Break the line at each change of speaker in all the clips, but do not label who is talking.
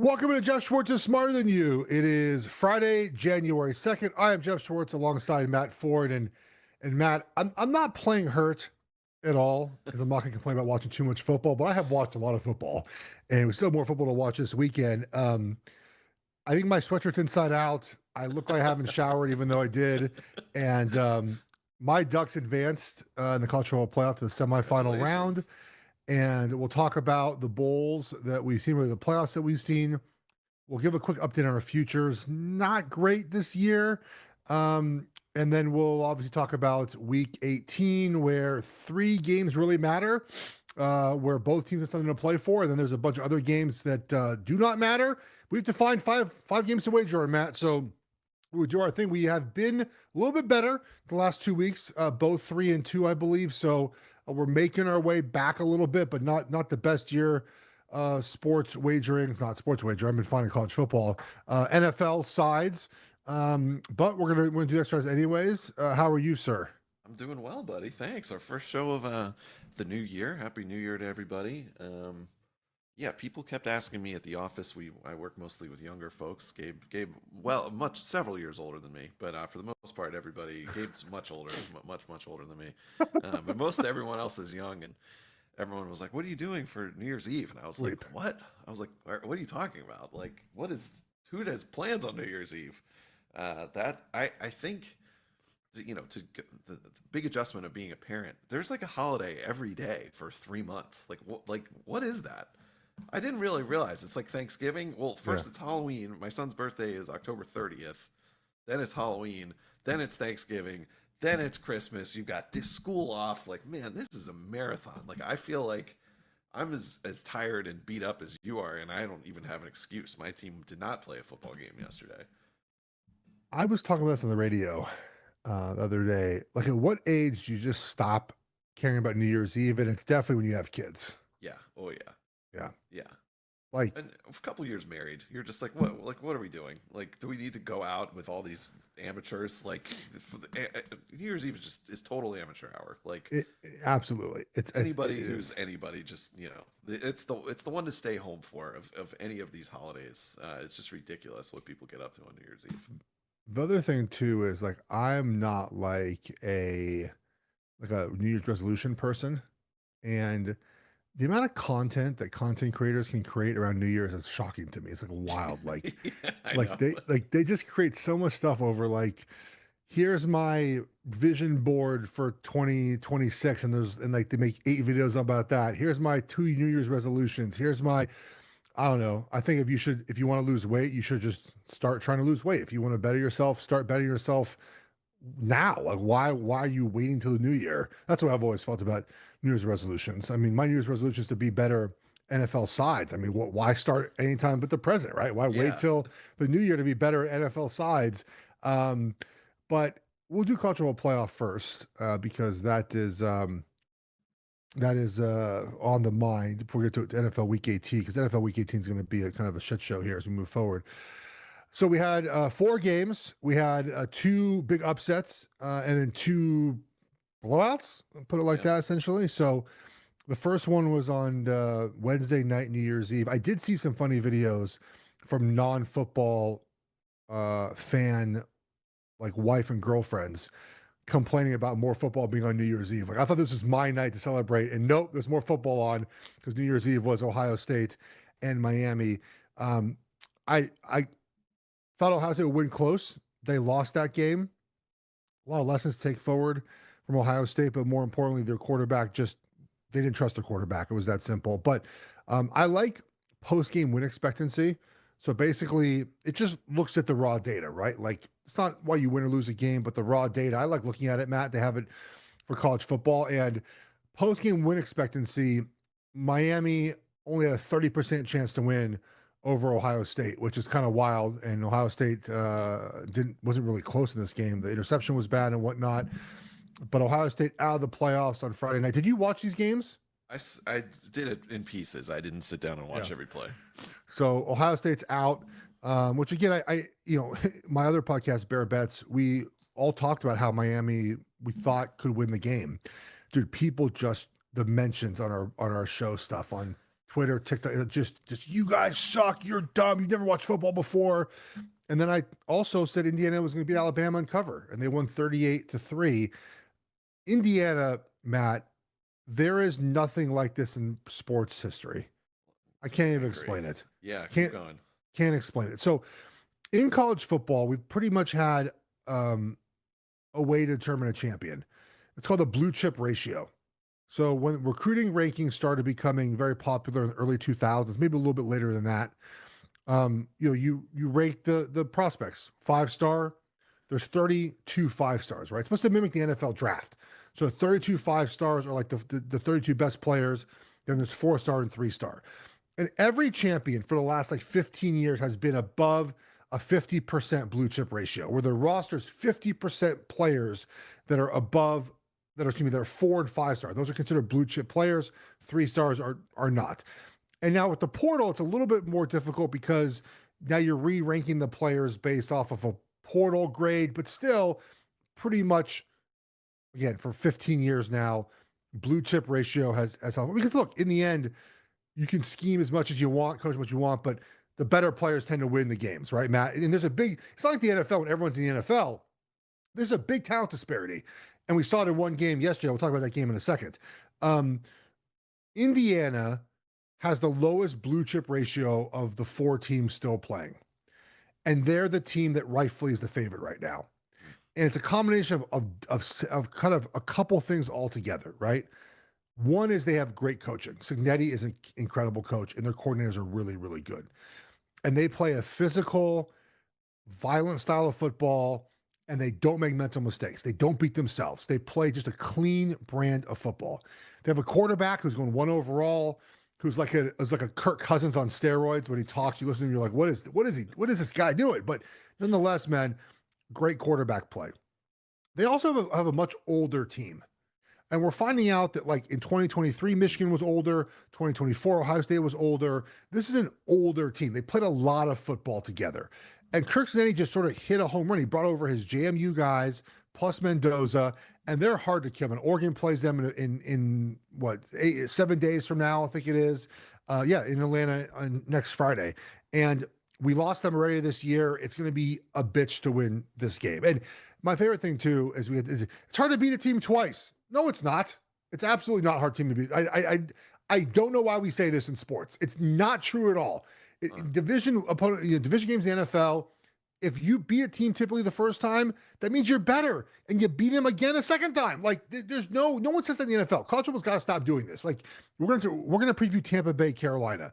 Welcome to Geoff Schwartz is Smarter Than You. It is Friday, January 2nd. I am Geoff Schwartz alongside Matt Ford. And Matt, I'm not playing hurt at all because I'm not going to complain about watching too much football, but I have watched a lot of football and it was still more football to watch this weekend. I think my sweatshirt's inside out. I look like I haven't showered even though I did. And my Ducks advanced in the college football playoff to the semifinal round. And we'll talk about the bowls that we've seen, really the playoffs that we've seen. We'll give a quick update on our futures. Not great this year. And then we'll obviously talk about week 18, where 3 games really matter, where both teams have something to play for. And then there's a bunch of other games that do not matter. We have to find five games to wager on, Matt. So we'll do our thing. We have been a little bit better the last 2 weeks, both 3-2, I believe. So we're making our way back a little bit, but not the best year sports wagering. Not sports wagering. I've been finding college football, NFL sides. But we're gonna do exercise anyways. How are you, sir?
I'm doing well, buddy. Thanks. Our first show of the new year. Happy New Year to everybody. Yeah, people kept asking me at the office. I work mostly with younger folks. Gabe, well, several years older than me, but for the most part, everybody. Gabe's much older, much older than me. But most everyone else is young, and everyone was like, "What are you doing for New Year's Eve?" And I was
Sleep.
like, "What?" I was like, "What are you talking about? Like, who has plans on New Year's Eve?" That I think the big adjustment of being a parent. There's like a holiday every day for 3 months. What is that? I didn't really realize it's like Thanksgiving. Well,
Yeah.
first it's Halloween. My son's birthday is October 30th. Then it's Halloween. Then it's Thanksgiving. Then it's Christmas. You've got this school off. Like, man, this is a marathon. Like, I feel like I'm as tired and beat up as you are, and I don't even have an excuse. My team did not play a football game yesterday.
I was talking about this on the radio the other day. Like, at what age do you just stop caring about New Year's Eve? And it's definitely when you have kids.
Yeah. Oh yeah.
Yeah.
Yeah.
Like,
And a couple years married, you're just like, what? Like, what are we doing? Like, do we need to go out with all these amateurs? Like, New Year's Eve is total amateur hour. Like,
absolutely. It
anybody who's
is.
anybody, just it's the one to stay home for of any of these holidays. It's just ridiculous what people get up to on New Year's Eve.
The other thing too is like I'm not like a New Year's resolution person, and the amount of content that content creators can create around New Year's is shocking to me. It's like wild.
Yeah, I
Like
know.
they just create so much stuff over like here's my vision board for 2026 and like they make 8 videos about that. Here's my 2 New Year's resolutions. Here's my I don't know. I think if you want to lose weight, you should just start trying to lose weight. If you want to better yourself, start bettering yourself now. Like why are you waiting till the new year? That's what I've always felt about New Year's resolutions. I mean, my New Year's resolution is to be better NFL sides. I mean, why start anytime but the present, right? Why wait
Yeah.
till the new year to be better at NFL sides? Um, but we'll do cultural playoff first because that is on the mind before we get to NFL Week 18 because NFL Week 18 is going to be a kind of a shit show here as we move forward. So we had 4 games. We had 2 big upsets and then 2 blowouts. Put it like
Yeah.
that, essentially. So the first one was on Wednesday night, New Year's Eve. I did see some funny videos from non-football fan, like wife and girlfriends, complaining about more football being on New Year's Eve. Like I thought this was my night to celebrate, and nope, there's more football on because New Year's Eve was Ohio State and Miami. I thought Ohio State would win close. They lost that game. A lot of lessons to take forward from Ohio State, but more importantly, their quarterback just they didn't trust their quarterback. It was that simple. But I like post game win expectancy. So basically, it just looks at the raw data, right? Like it's not why you win or lose a game, but the raw data. I like looking at it, Matt. They have it for college football and post game win expectancy. Miami only had a 30% chance to win over Ohio State, which is kind of wild. And Ohio State wasn't really close in this game. The interception was bad and whatnot. But Ohio State out of the playoffs on Friday night. Did you watch these games?
I did it in pieces. I didn't sit down and
Yeah.
watch every play.
So Ohio State's out, which again, I my other podcast, Bear Bets, we all talked about how Miami we thought could win the game. Dude, people just the mentions on our show stuff on Twitter, TikTok, just you guys suck. You're dumb. You've never watched football before. And then I also said Indiana was going to beat Alabama on cover, and they won 38-3. Indiana, Matt, there is nothing like this in sports history. I can't even explain it.
Yeah,
Can't
keep going.
can't explain it. So in college football, we've pretty much had a way to determine a champion. It's called the blue chip ratio. So when recruiting rankings started becoming very popular in the early 2000s, maybe a little bit later than that, you rank the prospects 5-star. There's 32 5-stars, right? It's supposed to mimic the NFL draft. So 32 5-stars are like the 32 best players. Then there's 4-star and 3-star. And every champion for the last like 15 years has been above a 50% blue chip ratio, where the roster's 50% players that are above, that are 4 and 5-star. Those are considered blue chip players. 3-stars are not. And now with the portal, it's a little bit more difficult because now you're re-ranking the players based off of a portal grade, but still pretty much, again, for 15 years now, blue chip ratio has helped. Because look, in the end, you can scheme as much as you want, coach as much as you want, but the better players tend to win the games, right, Matt? And there's it's not like the NFL when everyone's in the NFL. There's a big talent disparity. And we saw it in one game yesterday. We'll talk about that game in a second. Indiana has the lowest blue chip ratio of the 4 teams still playing. And they're the team that rightfully is the favorite right now. And it's a combination of kind of a couple things all together, right? One is they have great coaching. Signetti is an incredible coach, and their coordinators are really, really good. And they play a physical, violent style of football, and they don't make mental mistakes. They don't beat themselves. They play just a clean brand of football. They have a quarterback who's going 1 overall, who's like a Kirk Cousins on steroids. When he talks, you listen to him, you're like, what is this guy doing? But nonetheless, man, great quarterback play. They also have a much older team. And we're finding out that like in 2023, Michigan was older. 2024, Ohio State was older. This is an older team. They played a lot of football together. And Kirk Cousins just sort of hit a home run. He brought over his JMU guys, plus Mendoza, and they're hard to kill. And Oregon plays them in 7 days from now, I think it is. In Atlanta on next Friday. And we lost them already this year. It's going to be a bitch to win this game. And my favorite thing too is it's hard to beat a team twice. No, it's not. It's absolutely not a hard team to beat. I don't know why we say this in sports. It's not true at all. Division games in the NFL, if you beat a team typically the first time, that means you're better, and you beat him again a second time. Like there's no one says that in the NFL. College football's got to stop doing this. Like we're going to preview Tampa Bay, Carolina,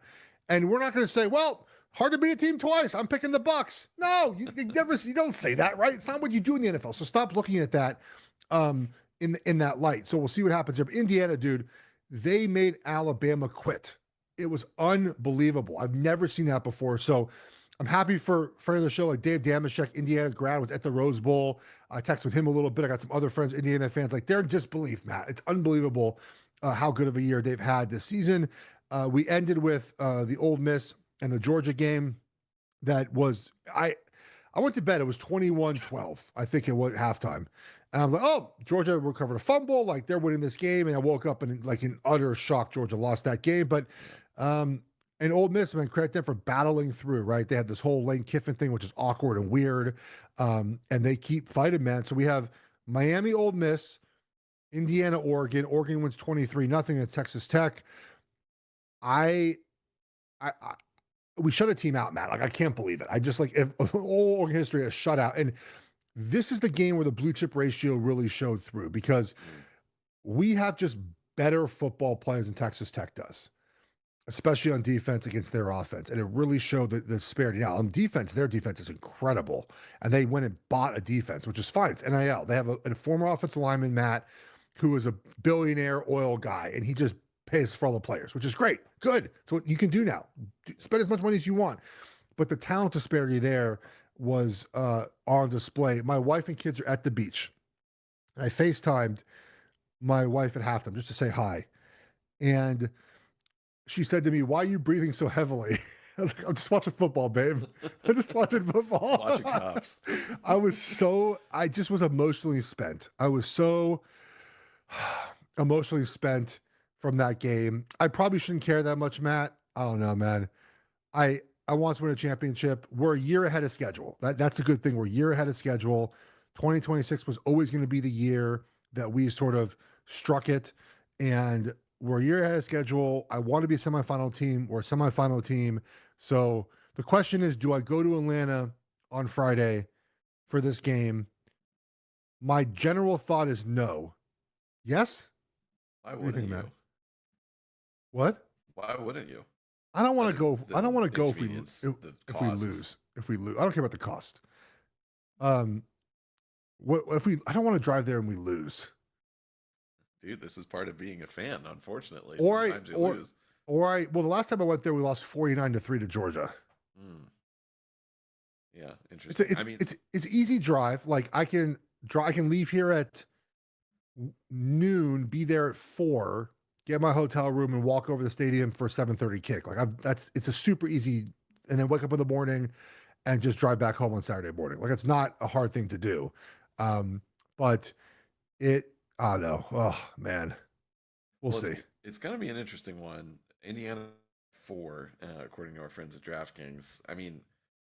and we're not going to say, well, hard to beat a team twice. I'm picking the Bucks. No, you don't say that, right? It's not what you do in the NFL. So stop looking at that. In that light. So we'll see what happens here. But Indiana, dude, they made Alabama quit. It was unbelievable. I've never seen that before. So I'm happy for friend of the show like Dave Damashek, Indiana grad, was at the Rose Bowl. I texted with him a little bit. I got some other friends, Indiana fans, like they're in disbelief, Matt. It's unbelievable how good of a year they've had this season. We ended with the Ole Miss and the Georgia game. That was, I went to bed. It was 21-12. I think it was at halftime. And I'm like, oh, Georgia recovered a fumble. Like they're winning this game. And I woke up and like in utter shock, Georgia lost that game. But, and Ole Miss, man, credit them for battling through, right? They had this whole Lane Kiffin thing, which is awkward and weird. And they keep fighting, man. So we have Miami, Ole Miss, Indiana, Oregon. Oregon wins 23-0 at Texas Tech. We shut a team out, Matt. Like, I can't believe it. I just like, if all Oregon history is shut out. And this is the game where the blue chip ratio really showed through because we have just better football players than Texas Tech does, especially on defense against their offense. And it really showed the disparity. Now, on defense, their defense is incredible. And they went and bought a defense, which is fine. It's NIL. They have a former offensive lineman, Matt, who is a billionaire oil guy, and he just pays for all the players, which is great. Good. So what you can do now. Spend as much money as you want. But the talent disparity there was on display. My wife and kids are at the beach. And I FaceTimed my wife at halftime just to say hi. And she said to me, why are you breathing so heavily? I was like, I'm just watching football, babe. I'm just watching football.
Watching cops.
I just was emotionally spent. I was so emotionally spent from that game. I probably shouldn't care that much, Matt. I don't know, man. I want to win a championship. We're a year ahead of schedule. That's a good thing. We're a year ahead of schedule. 2026 was always going to be the year that we sort of struck it, and we're a year ahead of schedule. I want to be a semifinal team. We're a semifinal team. So the question is, do I go to Atlanta on Friday for this game? My general thought is no. Yes?
Why
What do you think,
wouldn't
Matt?
you?
What?
Why wouldn't you?
I don't want to
Other
go. I don't
than
want to go
inconvenience, the
if we
cost.
lose. If we lose, I don't care about the cost. Um, what if we? I don't want to drive there and we lose.
Dude, this is part of being a fan, unfortunately.
Or I
Sometimes you lose.
well, the last time I went there, we lost 49-3 to Georgia.
Mm, yeah,
It's
interesting.
a, it's
I mean,
it's easy drive. Like I can leave here at noon, be there at 4, get my hotel room, and walk over to the stadium for 7:30 kick. Like it's a super easy, and then wake up in the morning and just drive back home on Saturday morning. Like it's not a hard thing to do. Um, but I don't know. Oh man, we'll
well,
see.
it's going to be an interesting one. Indiana 4, according to our friends at DraftKings. I mean,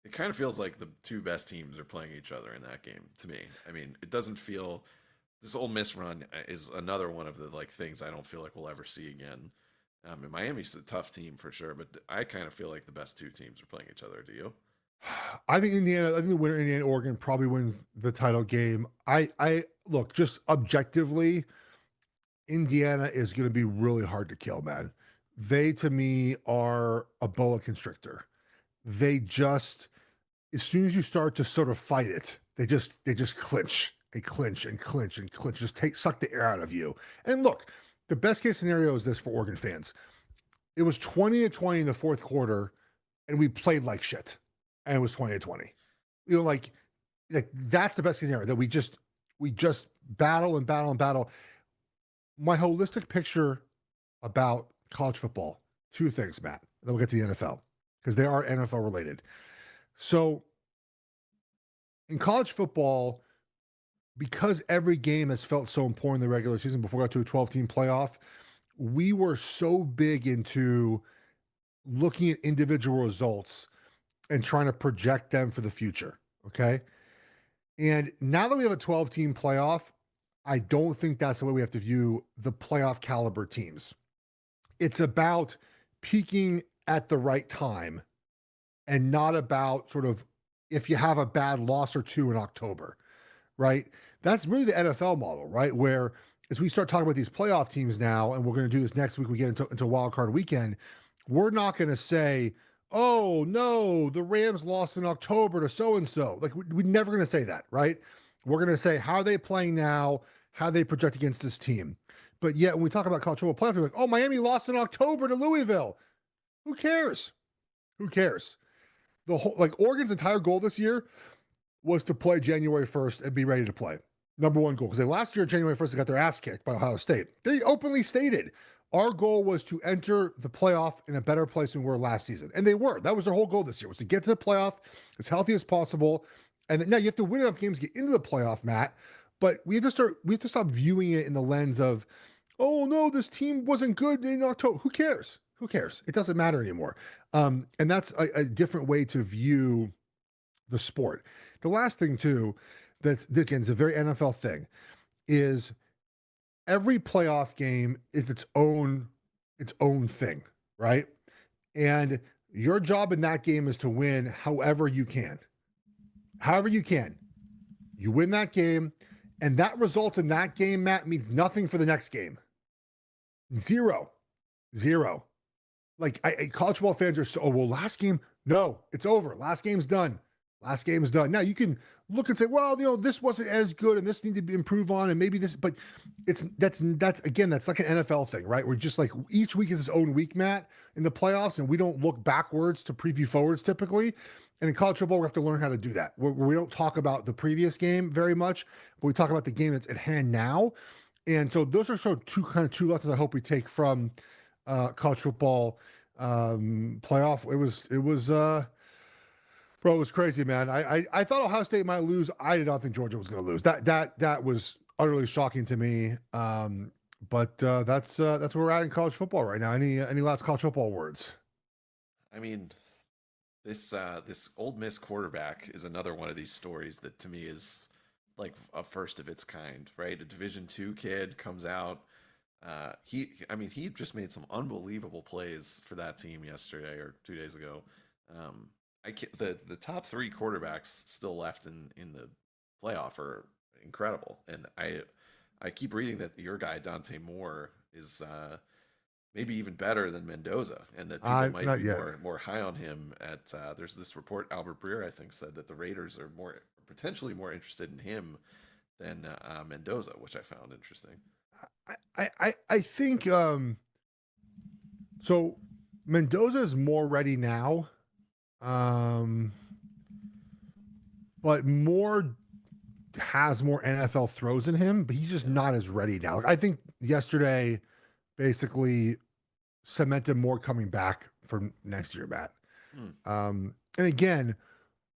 it kind of feels like the two best teams are playing each other in that game to me. I mean, it doesn't feel this Ole Miss run is another one of the like things I don't feel like we'll ever see again. And Miami's a tough team for sure, but I kind of feel like the best two teams are playing each other. Do you?
I think Indiana. I think the winner, Indiana Oregon, probably wins the title game. I look just objectively. Indiana is going to be really hard to kill, man. They to me are a boa constrictor. They just as soon as you start to sort of fight it, they just clinch. They clinch and clinch and clinch. Just suck the air out of you. And look, the best case scenario is this for Oregon fans. It was 20-20 in the fourth quarter, and we played like shit. And it was 20-20. You know, like that's the best case scenario that we just battle and battle and battle. My holistic picture about college football, two things, Matt. Then we'll get to the NFL because they are NFL related. So in college football, because every game has felt so important in the regular season before we got to a 12-team playoff, we were so big into looking at individual results and trying to project them for the future. Okay. And now that we have a 12-team playoff, I don't think that's the way we have to view the playoff caliber teams. It's about peaking at the right time and not about sort of if you have a bad loss or two in October, right? That's really the NFL model, right? Where as we start talking about these playoff teams now, and we're going to do this next week, we get into wild card weekend, we're not going to say, oh no, the Rams lost in October to so and so. Like we're never going to say that, right? We're going to say how are they playing now, how they project against this team. But yet when we talk about college football playoff, we're like, oh, Miami lost in October to Louisville. Who cares? Who cares? The whole like Oregon's entire goal this year was to play January 1st and be ready to play. Number one goal. Because last year, January 1st, they got their ass kicked by Ohio State. They openly stated our goal was to enter the playoff in a better place than we were last season. And they were. That was their whole goal this year, was to get to the playoff as healthy as possible. And now you have to win enough games to get into the playoff, Matt. But we have to stop viewing it in the lens of, oh no, this team wasn't good in October. Who cares? Who cares? It doesn't matter anymore. And that's a different way to view the sport. The last thing too, that again is a very NFL thing, is every playoff game is its own thing, right? And your job in that game is to win however you can. However you can. You win that game, and that result in that game, Matt, means nothing for the next game. Zero. Zero. Like college football fans are so, oh, well, last game, no, it's over. Last game's done. Last game is done. Now you can look and say, well, this wasn't as good and this needed to be improved on, and maybe this, but that's again, that's like an NFL thing, right? We're just like each week is its own week, Matt, in the playoffs, and we don't look backwards to preview forwards typically. And in college football, we have to learn how to do that. Where we don't talk about the previous game very much, but we talk about the game that's at hand now. And so those are sort of two lessons I hope we take from college football playoff. Bro, it was crazy, man. I thought Ohio State might lose. I did not think Georgia was going to lose. That was utterly shocking to me. But that's where we're at in college football right now. Any last college football words?
I mean, this Old Miss quarterback is another one of these stories that to me is like a first of its kind, right? A Division II kid comes out. He just made some unbelievable plays for that team yesterday or 2 days ago. Um, the top three quarterbacks still left in the playoff are incredible, and I keep reading that your guy Dante Moore is maybe even better than Mendoza, and that people might
Not
be
yet.
more high on him. There's this report Albert Breer I think said that the Raiders are potentially more interested in him than Mendoza, which I found interesting.
I think so. Mendoza is more ready now, um, but Moore has more NFL throws in him, but he's just
Yeah.
not as ready now. Like, I think yesterday basically cemented Moore coming back for next year, Matt.
Hmm.
And again,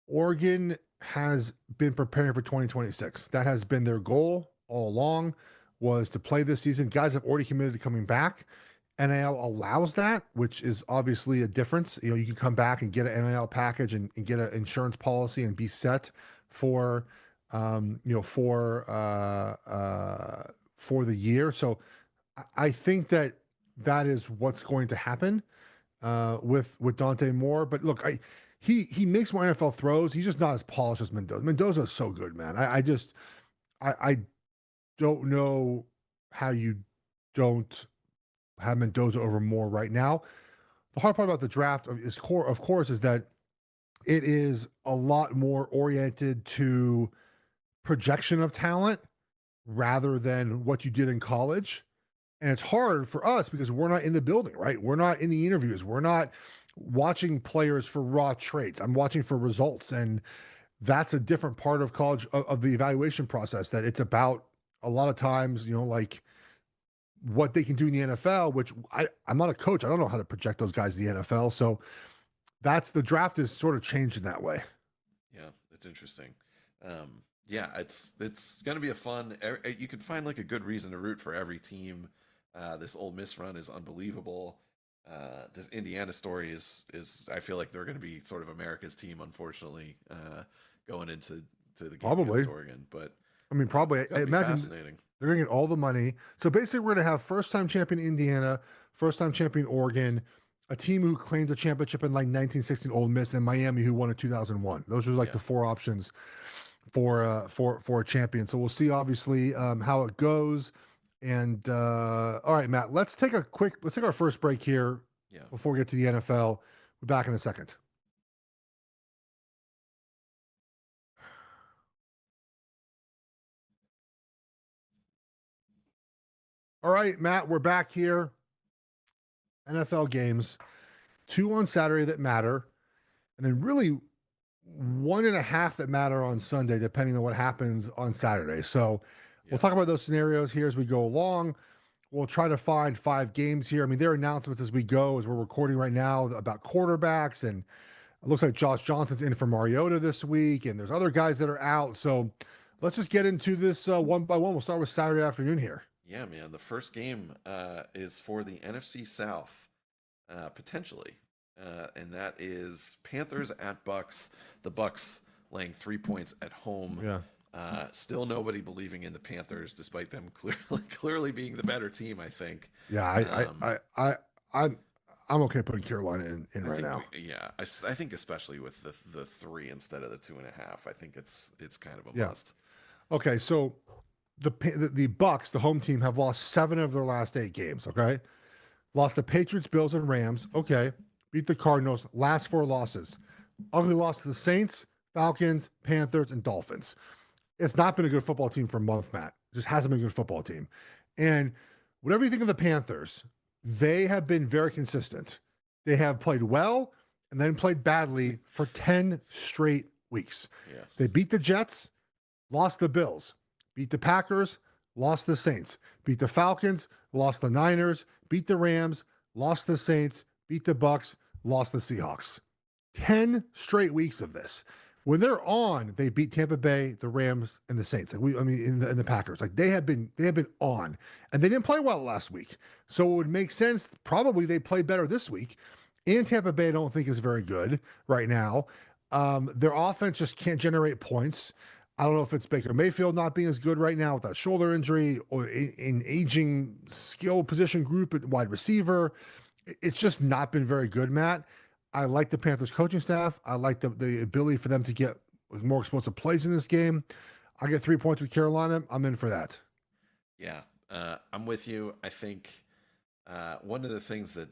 Oregon has been preparing for 2026. That has been their goal all along, was to play this season. Guys have already committed to coming back. NIL allows that, which is obviously a difference. You can come back and get an NIL package and get an insurance policy and be set for, um, you know, for uh, uh, for the year. So I think that is what's going to happen with Dante Moore. But look, he makes more NFL throws. He's just not as polished as Mendoza. Mendoza is so good, man. I don't know how you don't have Mendoza over Moore right now. The hard part about the draft of course, is that it is a lot more oriented to projection of talent rather than what you did in college. And it's hard for us because we're not in the building, right? We're not in the interviews. We're not watching players for raw traits. I'm watching for results. And that's a different part of college of the evaluation process that it's about a lot of times, like what they can do in the NFL, which I'm not a coach. I don't know how to project those guys in the NFL. So that's the draft is sort of changed in that way.
Yeah, it's interesting. Yeah, it's gonna be a fun. You can find like a good reason to root for every team. This Ole Miss run is unbelievable. This Indiana story is I feel like they're going to be sort of America's team, unfortunately, going into the game
Probably.
against Oregon. But
I mean, probably.
it's
I
going to be
imagine
fascinating.
they're going to get all the money. So basically, we're going to have first-time champion Indiana, first-time champion Oregon, a team who claimed a championship in like 1916 Ole Miss, and Miami who won in 2001. Those are like
Yeah,
the four options for a champion. So we'll see, obviously, how it goes. And all right, Matt, let's take our first break here
yeah.
before we get to the NFL. We're back in a second. All right, Matt, we're back here. NFL games, two on Saturday that matter, and then really one and a half that matter on Sunday, depending on what happens on Saturday. So we'll
Yeah.
talk about those scenarios here as we go along. We'll try to find 5 games here. I mean, there are announcements as we go, as we're recording right now about quarterbacks, and it looks like Josh Johnson's in for Mariota this week, and there's other guys that are out. So let's just get into this one by one. We'll start with Saturday afternoon here.
Yeah, man. The first game is for the NFC South, potentially, and that is Panthers at Bucks. The Bucks laying 3 points at home.
Yeah.
Still nobody believing in the Panthers, despite them clearly being the better team. I think.
Yeah,
Um,
I'm okay putting Carolina in
I
right
think,
now.
yeah, I think especially with the three instead of the 2.5, I think it's kind of a
Yeah.
must.
Okay, so the Bucks, the home team, have lost 7 of their last 8 games. Okay, lost the Patriots, Bills, and Rams. Okay, beat the Cardinals. Last 4 losses. Ugly loss to the Saints, Falcons, Panthers, and Dolphins. It's not been a good football team for a month, Matt. It just hasn't been a good football team. And whatever you think of the Panthers, they have been very consistent. They have played well and then played badly for 10 straight weeks.
Yeah,
They beat the Jets, lost the Bills, beat the Packers, lost the Saints, beat the Falcons, lost the Niners, beat the Rams, lost the Saints, beat the Bucks, lost the Seahawks. 10 straight weeks of this. When they're on, they beat Tampa Bay, the Rams, and the Saints. In the Packers. Like they have been on, and they didn't play well last week. So it would make sense. Probably they play better this week. And Tampa Bay, I don't think is very good right now. Their offense just can't generate points. I don't know if it's Baker Mayfield not being as good right now with that shoulder injury, or in aging skill position group at wide receiver. It's just not been very good, Matt. I like the Panthers coaching staff. I like the ability for them to get more explosive plays in this game. I get 3 points with Carolina. I'm in for that.
Yeah, I'm with you. I think one of the things that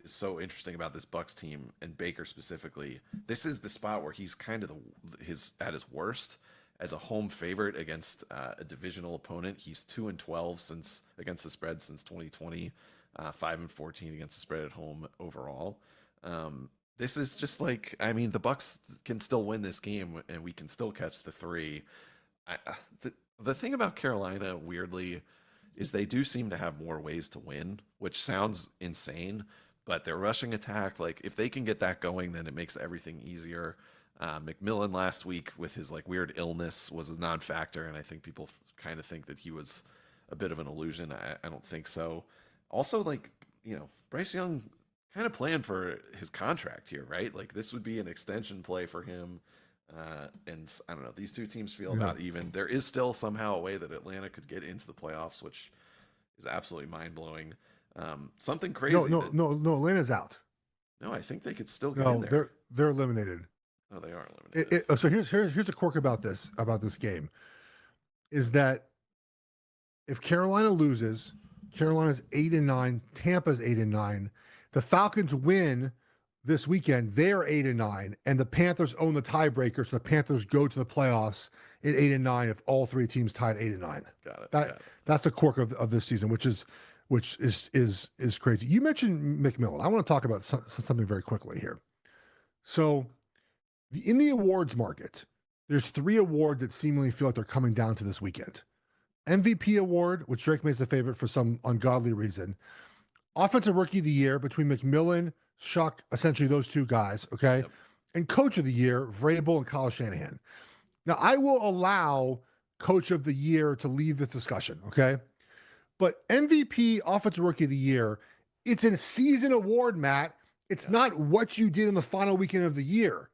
is so interesting about this Bucks team and Baker specifically, this is the spot where he's kind of his at his worst as a home favorite against a divisional opponent. He's 2-12 since against the spread since 2020, 5-14 against the spread at home overall. This is just like, I mean, the Bucks can still win this game and we can still catch the three. The thing about Carolina, weirdly, is they do seem to have more ways to win, which sounds insane, but their rushing attack, like if they can get that going, then it makes everything easier. McMillan last week with his like weird illness was a non-factor, and I think people kind of think that he was a bit of an illusion. I don't think so. Also, like, Bryce Young kind of playing for his contract here, right? Like this would be an extension play for him. And I don't know, these two teams feel about even. There is still somehow a way that Atlanta could get into the playoffs, which is absolutely mind blowing. Something crazy.
No. Atlanta's out.
No, I think they could still get in there.
They're eliminated.
Oh, they are eliminated.
So here's a quirk about this game, is that if Carolina loses, Carolina's 8-9, Tampa's 8-9. The Falcons win this weekend, they're 8-9, and the Panthers own the tiebreaker, so the Panthers go to the playoffs at 8-9 if all three teams tied 8-9.
Got it.
That's the quirk of this season, which is crazy. You mentioned McMillan. I want to talk about something very quickly here. So, in the awards market, there's 3 awards that seemingly feel like they're coming down to this weekend. MVP award, which Drake makes a favorite for some ungodly reason. Offensive Rookie of the Year between McMillan, Shuck, essentially those two guys, okay?
Yep.
And Coach of the Year, Vrabel and Kyle Shanahan. Now, I will allow Coach of the Year to leave this discussion, okay? But MVP, Offensive Rookie of the Year, it's a season award, Matt. It's not what you did in the final weekend of the year.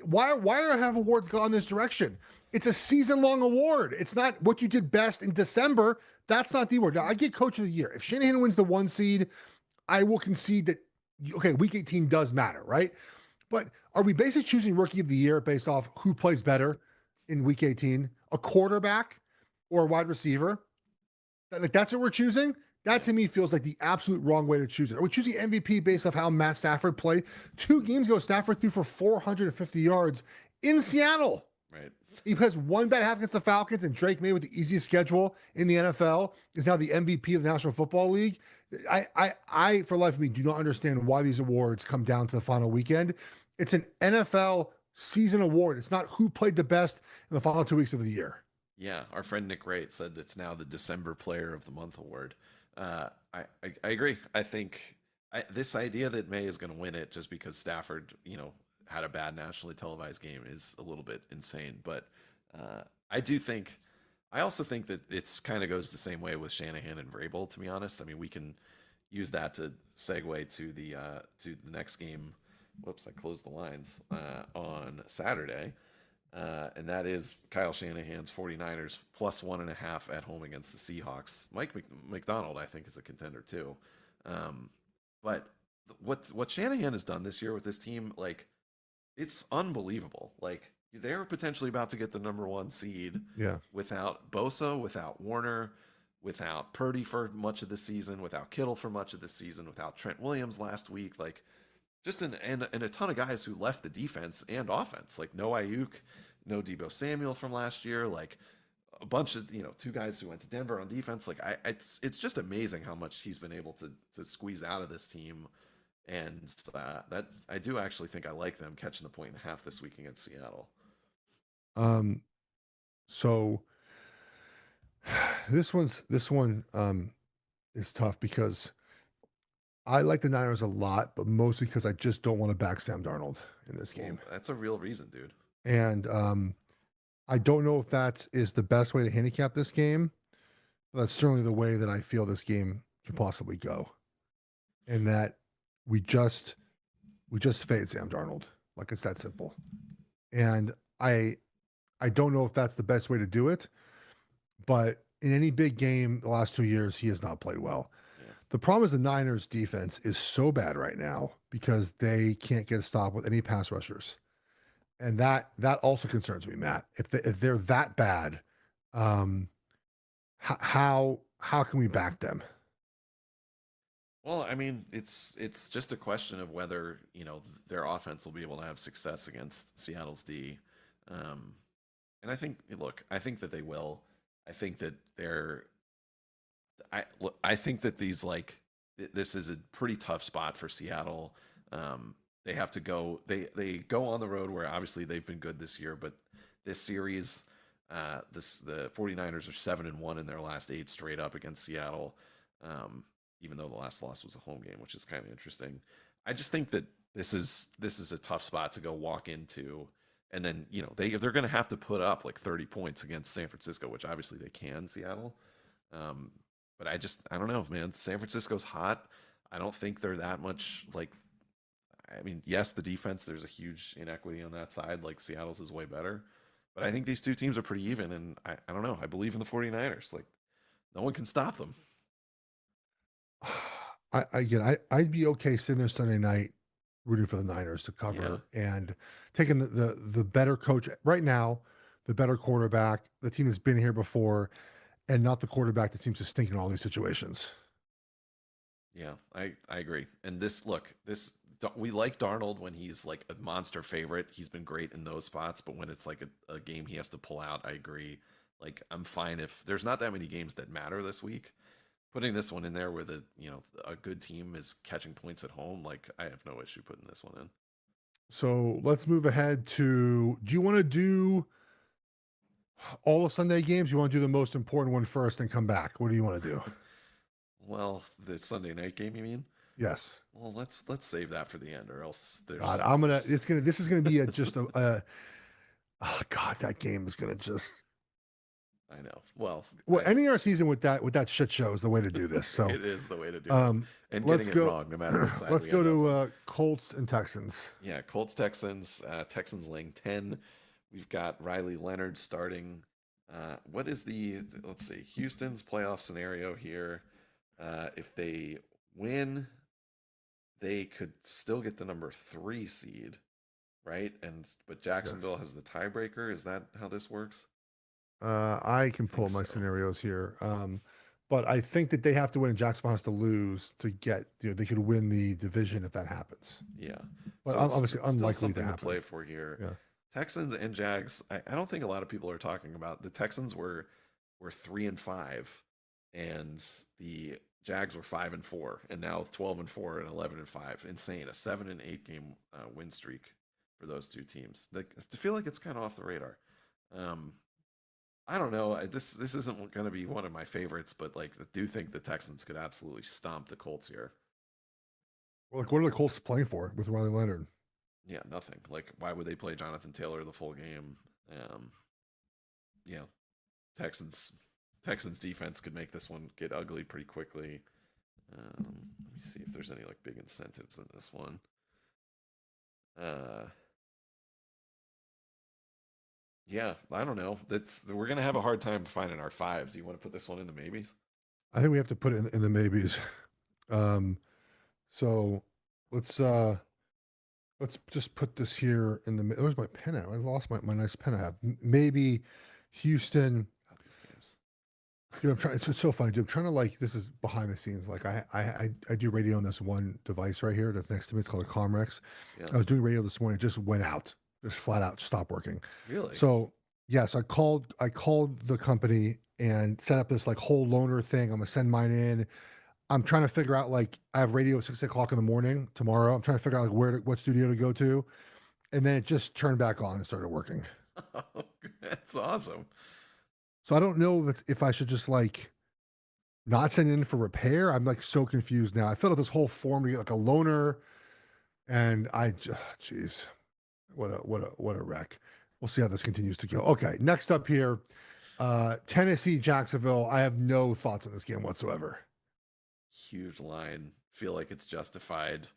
Why have awards gone this direction? It's a season-long award. It's not what you did best in December. That's not the award. Now, I get Coach of the Year. If Shanahan wins the 1 seed, I will concede that, okay, Week 18 does matter, right? But are we basically choosing Rookie of the Year based off who plays better in Week 18? A quarterback or a wide receiver? Like, that's what we're choosing? That to me feels like the absolute wrong way to choose it. Are we choosing MVP based off how Matt Stafford played? 2 games ago, Stafford threw for 450 yards in Seattle.
Right.
He has one bad half against the Falcons, and Drake May with the easiest schedule in the NFL is now the MVP of the National Football League. I for life of me, do not understand why these awards come down to the final weekend. It's an NFL season award. It's not who played the best in the final 2 weeks of the year.
Yeah, our friend Nick Wright said it's now the December Player of the Month award. I agree. I think this idea that May is going to win it just because Stafford, had a bad nationally televised game is a little bit insane. But I also think that it's kind of goes the same way with Shanahan and Vrabel. To be honest, I mean, we can use that to segue to the next game. Whoops, I closed the lines on Saturday. And that is Kyle Shanahan's 49ers plus 1.5 at home against the Seahawks. Mike McDonald, I think, is a contender too. But what Shanahan has done this year with this team, like, it's unbelievable. Like, they're potentially about to get the number 1 seed without Bosa, without Warner, without Purdy for much of the season, without Kittle for much of the season, without Trent Williams last week. Like, just and a ton of guys who left the defense and offense, like no Ayuk, no Deebo Samuel from last year, like a bunch of 2 guys who went to Denver on defense. Like it's just amazing how much he's been able to squeeze out of this team, and that I do actually think I like them catching the 1.5 this week against Seattle.
So this one is tough because I like the Niners a lot, but mostly because I just don't want to back Sam Darnold in this game.
Well, that's a real reason, dude.
And I don't know if that is the best way to handicap this game, but that's certainly the way that I feel this game could possibly go. And that we just fade Sam Darnold. Like it's that simple. And I I don't know if that's the best way to do it, but in any big game the last 2 years, he has not played well.
Yeah.
The problem is the Niners defense is so bad right now because they can't get a stop with any pass rushers. And that also concerns me, Matt. If they're that bad, um, how can we back them?
Well, I mean, it's just a question of whether, their offense will be able to have success against Seattle's D. Um, and I think that they will. I think that they're I think that this is a pretty tough spot for Seattle. They have to go they go on the road where obviously they've been good this year, but this series the 49ers are 7-1 in their last 8 straight up against Seattle. Even though the last loss was a home game, which is kind of interesting. I just think that this is a tough spot to go walk into, and then they're going to have to put up like 30 points against San Francisco, which obviously they can. Seattle, um, but I don't know, man. San Francisco's hot. I don't think they're that much like. I mean, yes, the defense. There's a huge inequity on that side. Like Seattle's is way better, but I think these two teams are pretty even, and I don't know. I believe in the 49ers. Like no one can stop them.
I'd be okay sitting there Sunday night rooting for the Niners to
Yeah.
cover and taking the better coach right now, the better quarterback, the team that's been here before, and not the quarterback that seems to stink in all these situations.
Yeah, I agree. And we like Darnold when he's like a monster favorite. He's been great in those spots, but when it's like a game he has to pull out, I agree. Like I'm fine if there's not that many games that matter this week. Putting this one in there where a good team is catching points at home, like I have no issue putting this one in.
So let's move ahead to. Do you want to do all the Sunday games? You want to do the most important one first and come back? What do you want to do?
Well, the Sunday night game, you mean?
Yes.
Well, let's save that for the end, or else
God,
there's
this is gonna be a oh God, that game is gonna just
I know. Well,
well, ending our season with that shit show is the way to do this. So
it is the way to do it,
um
and
let's
getting it
go
wrong, no matter what side
let's
we
go
end up
to
on.
Colts and Texans.
Yeah, Colts Texans. Texans laying 10. We've got Riley Leonard starting. What is the let's see Houston's playoff scenario here? If they win, they could still get the number 3 seed, right? But
Yes.
Jacksonville has the tiebreaker. Is that how this works?
I can
I think
pull my
so.
scenarios here. But I think that they have to win and Jacksonville has to lose to get, they could win the division if that happens.
Yeah.
But
So it's
obviously
still
unlikely to
something to
happen.
play for here.
Yeah.
Texans and Jags. I don't think a lot of people are talking about the Texans were 3-5, and the Jags were 5-4, and now 12-4 and 11-5. Insane. A 7-8 game win streak for those two teams. I feel like it's kind of off the radar. Um, I don't know. This isn't going to be one of my favorites, but like I do think the Texans could absolutely stomp the Colts here.
Well, like what are the Colts playing for with Riley Leonard?
Yeah, nothing. Like, why would they play Jonathan Taylor the full game? Um, yeah, Texans Texans defense could make this one get ugly pretty quickly. Let me see if there's any like big incentives in this one. Uh, yeah, I don't know. We're gonna have a hard time finding our fives. Do you want to put this one in the maybes?
I think we have to put it in the maybes. Um, so let's uh let's just put this here in the. Where's my pen at? I lost my nice pen I have. Maybe Houston.
God, these games.
Dude, I'm trying. It's so funny, dude. I'm trying to like. This is behind the scenes. Like I do radio on this one device right here that's next to me. It's called a Comrex.
Yeah,
I was doing radio this morning. It just went out. Just flat out stopped working.
really?
So yes, I called the company and set up this like whole loaner thing. I'm gonna send mine in. I'm trying to figure out like I have radio at 6 o'clock in the morning tomorrow. I'm trying to figure out like what studio to go to, and then it just turned back on and started working.
That's awesome.
So I don't know if I should just like not send it in for repair. I'm like so confused now. I filled out this whole form to get like a loaner, and jeez, what a wreck. we'll see how this continues to go. Okay, next up here, Tennessee, Jacksonville. I have no thoughts on this game whatsoever.
Huge line. Feel like it's justified.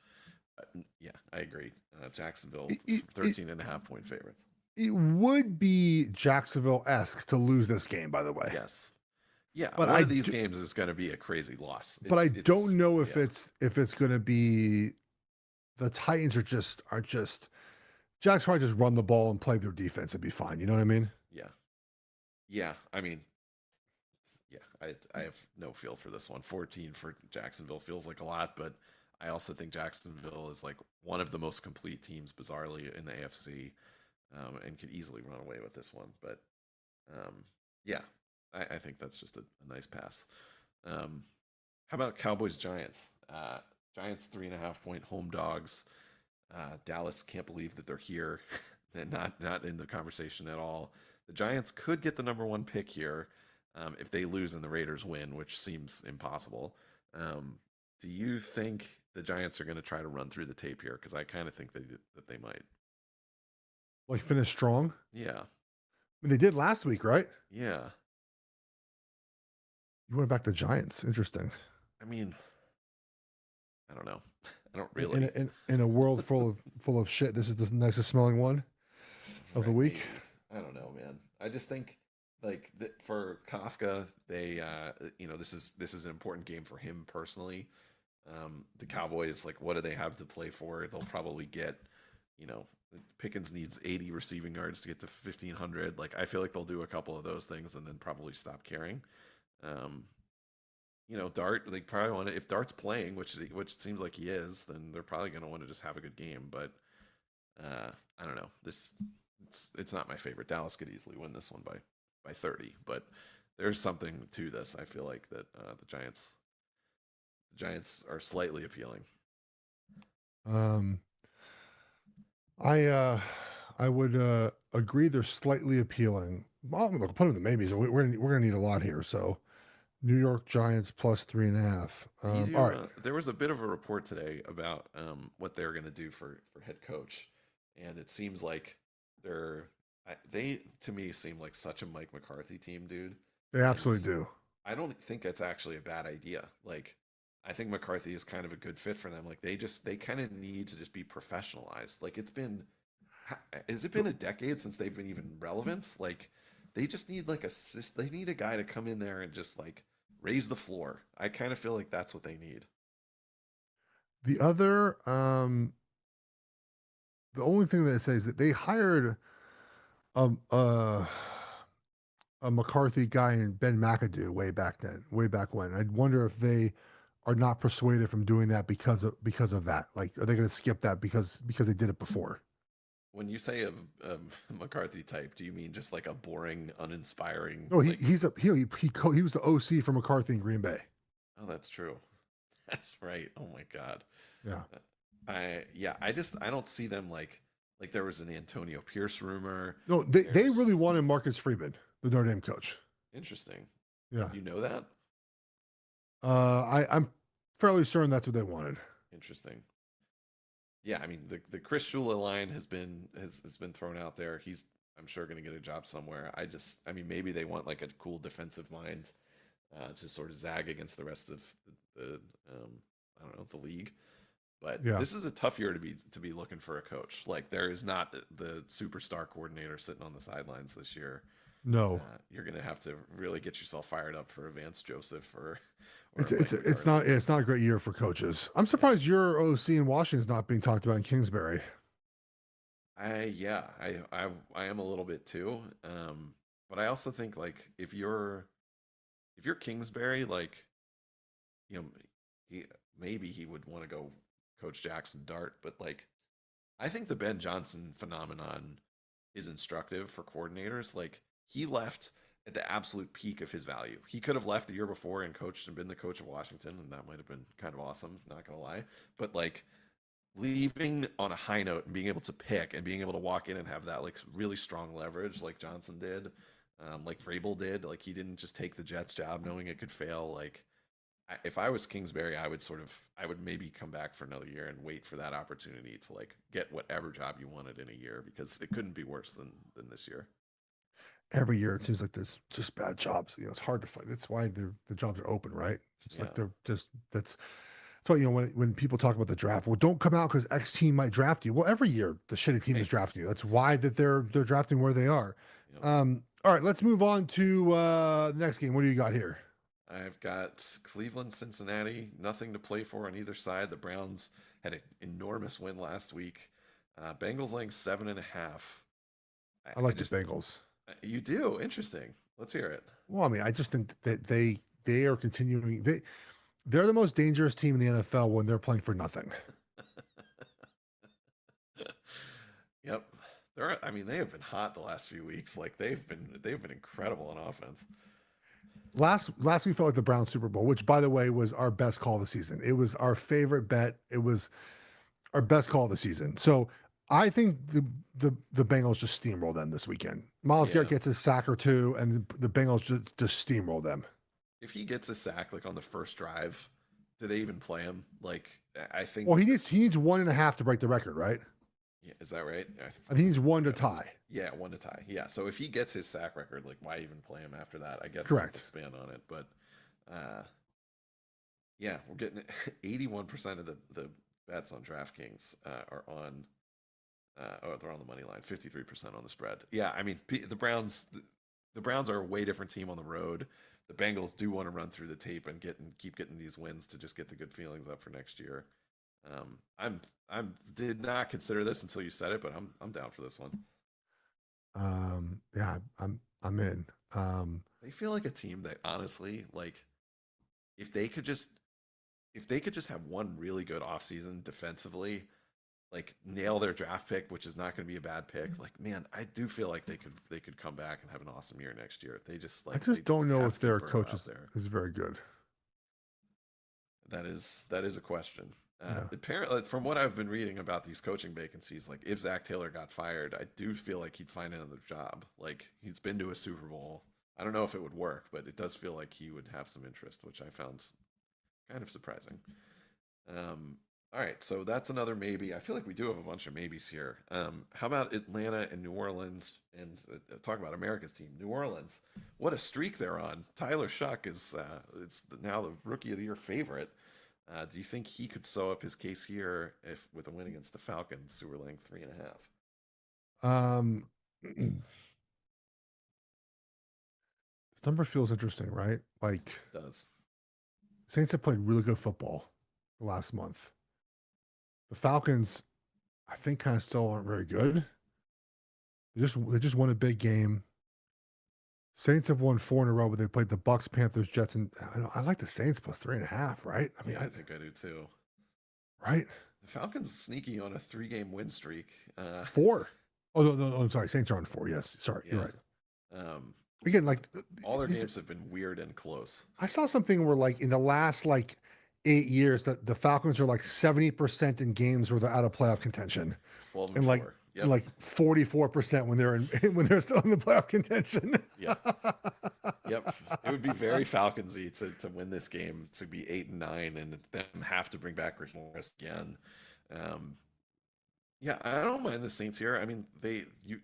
Yeah, I agree. Jacksonville,
It, it, it,
13 and a half point favorites.
it would be Jacksonville-esque to lose this game, by the way.
Yes. Yeah,
But
one of these games is going to be a crazy loss.
I
It's
don't know if
yeah,
it's going to be the Titans are just Jack's probably just run the ball and play their defense and be fine. You know what I mean?
yeah, yeah. I mean, yeah, I have no feel for this one. 14 for Jacksonville feels like a lot, but I also think Jacksonville is like one of the most complete teams, bizarrely, in the AFC, and could easily run away with this one. But yeah, I think that's just a nice pass. How about Cowboys Giants? Giants 3.5 point home dogs. Dallas can't believe that they're here. They're not in the conversation at all. The Giants could get the number one pick here if they lose and the Raiders win, which seems impossible. Do you think the Giants are going to try to run through the tape here? Because I kind of think that they might.
Like finish strong.
Yeah,
I mean, they did last week, right?
yeah.
You went back to Giants. Interesting.
I mean, I don't know. I don't
In
really.
in a world full of shit, this is the nicest smelling one of the
Right,
week.
maybe. I don't know, man. I just think like for Kafka, they this is an important game for him personally. The Cowboys, like, what do they have to play for? They'll probably get, you know, Pickens needs 80 receiving yards to get to 1,500. Like, I feel like they'll do a couple of those things and then probably stop caring. Um, Dart, they probably want to, if Dart's playing, which it seems like he is, then they're probably going to want to just have a good game. But I don't know. It's not my favorite. Dallas could easily win this one by 30, but there's something to this. I feel like that the Giants are slightly appealing.
Um, I would agree they're slightly appealing. Well, look, put them in the maybes. We're gonna need a lot here. So New York Giants plus 3.5.
Do you
All
do?
right.
There was a bit of a report today about what they're going to do for head coach, and it seems like they to me seem like such a Mike McCarthy team, dude.
They
And
absolutely do.
I don't think it's actually a bad idea. Like, I think McCarthy is kind of a good fit for them. Like, they kind of need to just be professionalized. Like, has it been a decade since they've been even relevant? Like, they just need like they need a guy to come in there and just like raise the floor. I kind of feel like that's what they need.
The other, the only thing that it says that they hired um uh a McCarthy guy and Ben McAdoo way back when. I wonder if they are not persuaded from doing that because of that. Like, are they going to skip that because they did it before?
When you say a McCarthy type, do you mean just like a boring, uninspiring,
No,
like,
he was the OC for McCarthy in Green Bay.
oh, that's true. That's right. Oh my God.
Yeah.
I don't see them like there was an Antonio Pierce rumor.
No, they really
There's
wanted Marcus Freeman, the Notre Dame coach.
interesting.
Yeah.
You know that?
I'm fairly certain that's what they wanted.
Interesting. Yeah, I mean the Chris Shula line has been thrown out there. He's, I'm sure, going to get a job somewhere. I mean, maybe they want like a cool defensive mind to sort of zag against the rest of the I don't know, the league. But
Yeah.
this is a tough year to be looking for a coach. Like, there is not the superstar coordinator sitting on the sidelines this year.
No.
You're going to have to really get yourself fired up for Vance Joseph or
It's
Mike
it's
McCarthy.
not a great year for coaches. I'm
Yeah.
surprised your OC in Washington is not being talked about in Kingsbury.
I am a little bit too. But I also think, like, if you're Kingsbury, like, you know, maybe he would want to go coach Jackson Dart, but like, I think the Ben Johnson phenomenon is instructive for coordinators. Like, he left at the absolute peak of his value. He could have left the year before and coached and been the coach of Washington, and that might have been kind of awesome, not gonna lie. But like, leaving on a high note and being able to pick and being able to walk in and have that like really strong leverage like Johnson did, like Vrabel did, like he didn't just take the Jets job knowing it could fail. Like, if I was Kingsbury, I would maybe come back for another year and wait for that opportunity to like get whatever job you wanted in a year because it couldn't be worse than this year.
Every year it seems like there's just bad jobs. It's hard to find. That's why the jobs are open, right? It's like
Yeah.
they're just that's why when people talk about the draft, well, don't come out because X team might draft you. Well, every year the shitty team is
Right.
drafting you. That's why that they're drafting where they are.
Yep.
All right, let's move on to the next game. What do you got here?
I've got Cleveland, Cincinnati, nothing to play for on either side. The Browns had an enormous win last week. Bengals laying 7.5.
I
I
like the
just,
Bengals.
you do? Interesting. Let's hear it.
Well, I mean, I just think that they are continuing. They're the most dangerous team in the NFL when they're playing for nothing.
Yep. I mean, they have been hot the last few weeks. Like they've been incredible on offense.
Last week felt like the Browns Super Bowl, which by the way was our best call of the season. It was our favorite bet. It was our best call of the season. So I think the Bengals just steamroll them this weekend. Myles Garrett
Yeah.
gets a sack or two, and the Bengals just steamroll them.
If he gets a sack like on the first drive, do they even play him? Like I think
Well, he needs 1.5 to break the record, right?
yeah, is that right?
I think he needs one to
That was
tie.
yeah, one to tie. Yeah. So if he gets his sack record, like why even play him after that? I guess
Correct.
expand on it. But uh yeah, we're getting 81% of the bets on DraftKings are on they're on the money line, 53% on the spread. Yeah, I mean the Browns are a way different team on the road. The Bengals do want to run through the tape and keep getting these wins to just get the good feelings up for next year. I'm did not consider this until you said it, but I'm down for this one.
Yeah, I'm in.
They feel like a team that honestly, like, if they could just if they could just have one really good offseason defensively, like nail their draft pick, which is not going to be a bad pick. Like, man, I do feel like they could come back and have an awesome year next year. They just
I
like they
just don't
just
know
have
if
to get
their
Burrow
coach
out there.
is very good.
That is a question.
Yeah.
Apparently, from what I've been reading about these coaching vacancies, like if Zach Taylor got fired, I do feel like he'd find another job. Like he's been to a Super Bowl. I don't know if it would work, but it does feel like he would have some interest, which I found kind of surprising. Um, all right, so that's another maybe. I feel like we do have a bunch of maybes here. How about Atlanta and New Orleans? And talk about America's team, New Orleans. What a streak they're on. Tyler Shuck is now the Rookie of the Year favorite. Do you think he could sew up his case here if with a win against the Falcons, who were laying 3.5?
Um, this number feels interesting, right? Like
It does.
Saints have played really good football the last month. The Falcons, I think, kind of still aren't very good. They just won a big game. Saints have won 4 in a row, but they played the Bucks, Panthers, Jets, and I like the Saints plus 3.5. Right? I mean,
Yeah, I think I do too.
right?
The Falcons sneaky on a 3-game win streak.
4. Oh no, I'm sorry. Saints are on 4. Yes, sorry,
Yeah.
you're right.
Um,
Again, like
all their
these,
games have been weird and close.
I saw something where like in the last like 8 years that the Falcons are like 70% in games where they're out of playoff contention,
12 and
and
4. Yep.
like 44% when they're in when they're still in the playoff contention.
Yeah. Yep. It would be very Falconsy to win this game to be 8-9 and them have to bring back Rick Morris again. Um, yeah, I don't mind the Saints here. I mean,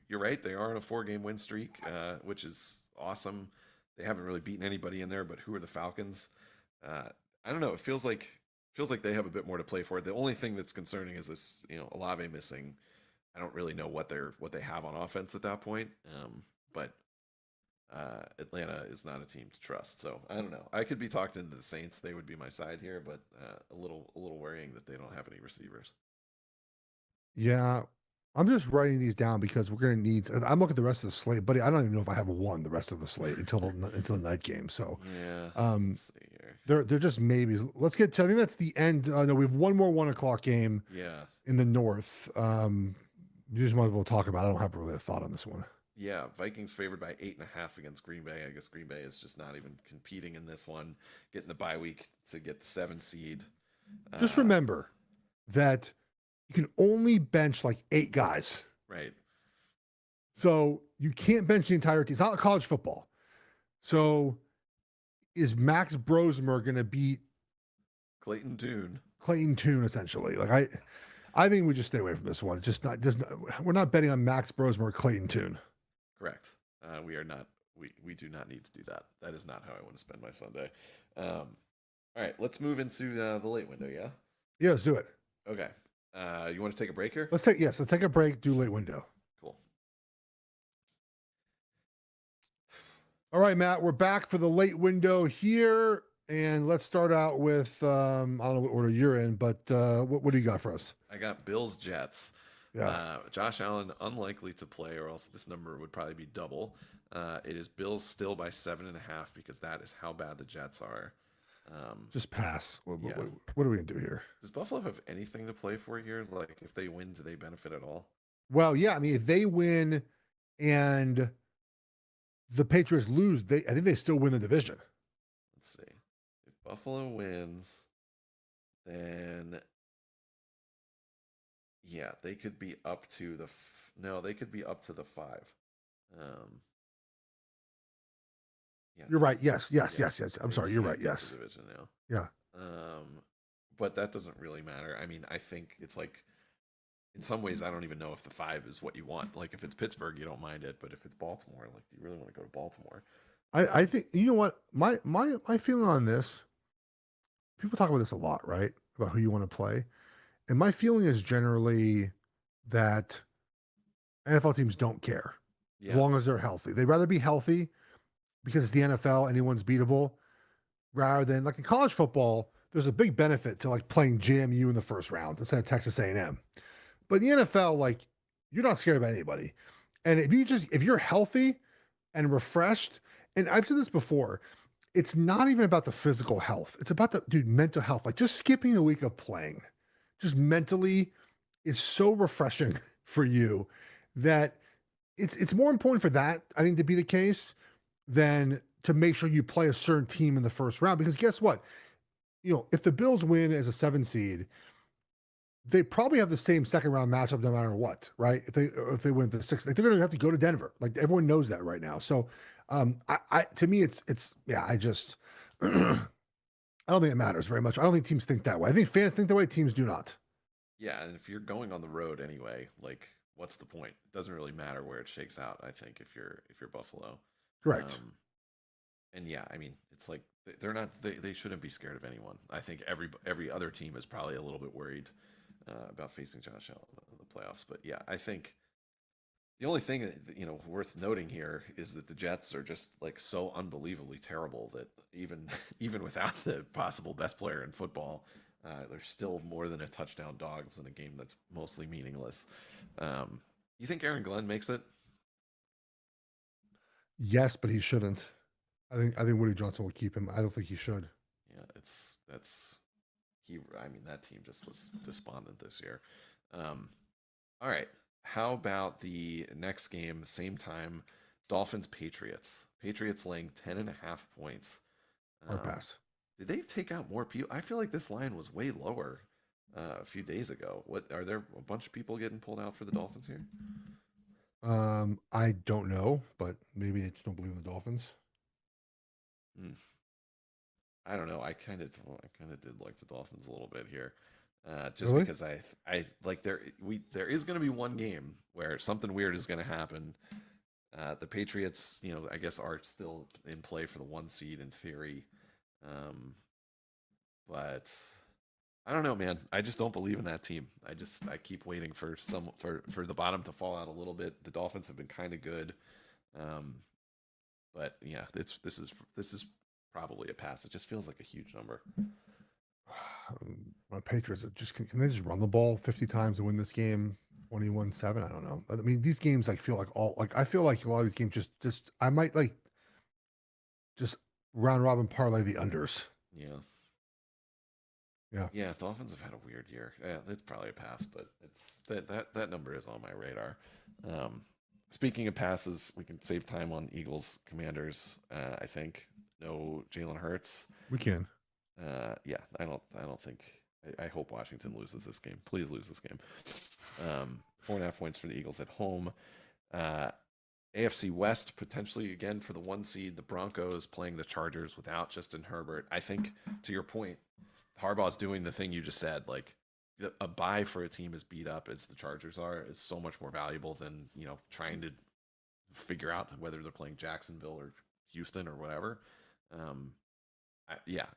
you're right. They are on a 4-game win streak, which is awesome. They haven't really beaten anybody in there, but who are the Falcons? Uh, I don't know. It feels like they have a bit more to play for. The only thing that's concerning is this, Olave missing. I don't really know what they have on offense at that point. But Atlanta is not a team to trust. So I don't know. I could be talked into the Saints. They would be my side here, but a little worrying that they don't have any receivers.
Yeah, I'm just writing these down because we're gonna need. I'm looking at the rest of the slate, buddy. I don't even know if I have won the rest of the slate until the night game. So,
Yeah.
um,
Let's see here.
they're just maybes. Let's get to. I think that's the end. No, we have one more 1 o'clock game
Yeah.
in the north. You just want to talk about. I don't have really a thought on this one.
Yeah. Vikings favored by 8.5 against Green Bay. I guess Green Bay is just not even competing in this one. Getting the bye week to get the 7 seed.
Just remember that you can only bench like 8 guys.
Right.
So you can't bench the entire team. It's not like college football. So is Max Brosmer going to beat
Clayton Tune.
Clayton Tune, essentially. Like I think we just stay away from this one. Just not, we're not betting on Max Brosmer or Clayton Tune.
Correct. We are not. We do not need to do that. That is not how I want to spend my Sunday. All right, let's move into the late window. Yeah.
Yeah, let's do it.
Okay. You want to take a break here?
Let's take a break, do late window.
Cool.
All right, Matt, we're back for the late window here. And let's start out with I don't know what order you're in, but what do you got for us?
I got Bills Jets.
Yeah.
Josh Allen unlikely to play, or else this number would probably be double. It is Bills still by 7.5 because that is how bad the Jets are.
Just pass.
Yeah.
What are we gonna do here?
Does Buffalo have anything to play for here? Like, if they win, do they benefit at all?
Well, yeah, I mean, if they win and the Patriots lose, I think they still win the division.
Let's see. If Buffalo wins, then yeah, they could be up to the no, they could be up to the 5. Yeah,
You're right. Yes.
yeah,
I'm
they
sorry. You're
can't
right.
get
Yes.
the division now.
Yeah.
But that doesn't really matter. I mean, I think it's like in some ways I don't even know if the 5 is what you want. Like if it's Pittsburgh, you don't mind it, but if it's Baltimore, like do you really want to go to Baltimore?
I think you know what my feeling on this. People talk about this a lot, right? About who you want to play, and my feeling is generally that NFL teams don't care as
Yeah.
long as they're healthy. They'd rather be healthy because it's the NFL, anyone's beatable, rather than like in college football. There's a big benefit to like playing JMU in the first round instead of Texas A&M. But in the NFL, like you're not scared of anybody, and if you're healthy and refreshed, and I've said this before, it's not even about the physical health. It's about the mental health. Like just skipping a week of playing, just mentally is so refreshing for you that it's more important for that, I think, to be the case than to make sure you play a certain team in the first round. Because guess what? If the Bills win as a 7 seed, they probably have the same second round matchup no matter what, right? If they win the 6th, like they're going to have to go to Denver. Like everyone knows that right now. So, I to me, it's yeah. I just I don't think it matters very much. I don't think teams think that way. I think fans think that way. Teams do not.
Yeah, and if you're going on the road anyway, like what's the point? It doesn't really matter where it shakes out, I think, if you're Buffalo.
Correct.
And yeah, I mean, it's like they're not they shouldn't be scared of anyone. I think every other team is probably a little bit worried about facing Josh Allen in the playoffs. But yeah, I think the only thing worth noting here is that the Jets are just like so unbelievably terrible that even without the possible best player in football, they're still more than a touchdown dogs in a game that's mostly meaningless. You think Aaron Glenn makes it?
Yes, but he shouldn't. I think Woody Johnson will keep him. I don't think he should.
Yeah, I mean, that team just was despondent this year. All right. How about the next game, same time, Dolphins Patriots. Patriots laying 10.5 points.
Hard pass.
Did they take out more people? I feel like this line was way lower a few days ago. What are there a bunch of people getting pulled out for the Dolphins here?
I don't know, but maybe they just don't believe in the Dolphins.
I don't know. I kind of did like the Dolphins a little bit here, just
Really?
because I like there is going to be one game where something weird is going to happen. The Patriots, I guess are still in play for the 1 seed in theory, but I don't know, man. I just don't believe in that team. I keep waiting for the bottom to fall out a little bit. The Dolphins have been kind of good, but yeah, this is probably a pass. It just feels like a huge number.
My Patriots can they just run the ball 50 times to win this game 21-7? I don't know. I mean, these games I feel like I feel like a lot of these games just I might like just round robin parlay the unders.
Yeah.
Yeah.
Yeah, Dolphins have had a weird year. Yeah, it's probably a pass, but it's that number is on my radar. Speaking of passes, we can save time on Eagles Commanders. I think no Jalen Hurts.
We can.
Yeah, I don't think. I hope Washington loses this game. Please lose this game. 4.5 points for the Eagles at home. AFC West potentially again for the 1 seed. The Broncos playing the Chargers without Justin Herbert. I think to your point, Harbaugh's doing the thing you just said. Like a buy for a team as beat up as the Chargers are is so much more valuable than trying to figure out whether they're playing Jacksonville or Houston or whatever. Um,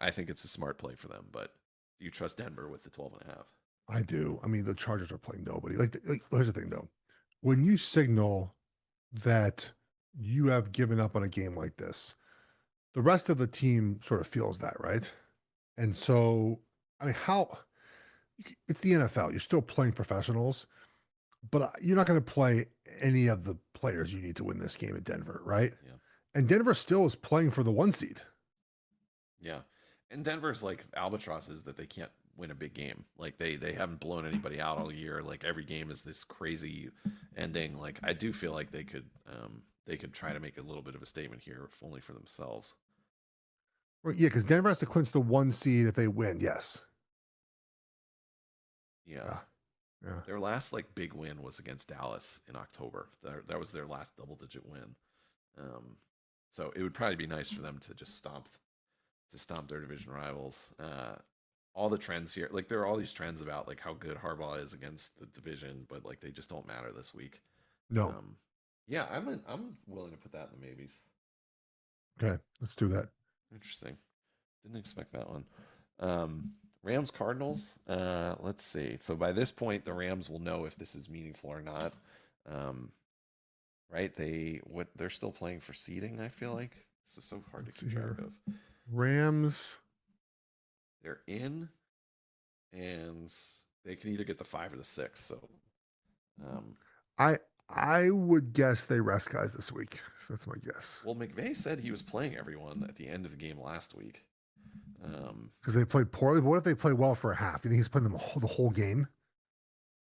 I think it's a smart play for them. But do you trust Denver with the 12.5?
I do. I mean, the Chargers are playing nobody. Like here's the thing though. When you signal that you have given up on a game like this, the rest of the team sort of feels that, right? And so, I mean, how it's the NFL. You're still playing professionals, but you're not going to play any of the players you need to win this game at Denver, right?
Yeah.
And Denver still is playing for the 1 seed.
Yeah. And Denver's like albatrosses that they can't win a big game. Like they haven't blown anybody out all year. Like every game is this crazy ending. Like I do feel like they could try to make a little bit of a statement here, if only for themselves.
Right, yeah, because Denver has to clinch the 1 seed if they win. Yes.
Yeah.
Yeah. Yeah.
Their last like big win was against Dallas in October. That was their last double-digit win. So it would probably be nice for them to just stomp their division rivals. All the trends here, like there are all these trends about like how good Harbaugh is against the division, but like they just don't matter this week.
No.
Yeah, I'm willing to put that in the maybes.
Okay, let's do that.
Interesting. Didn't expect that one. Rams Cardinals. Let's see. So by this point, the Rams will know if this is meaningful or not. Right? They're still playing for seeding. I feel like this is so hard to keep track of.
Rams.
They're in, and they can either get the 5 or the 6. So,
I would guess they rest guys this week. That's my guess.
Well, McVay said he was playing everyone at the end of the game last week.
Because they played poorly. But what if they play well for a half? You think he's playing them the whole game?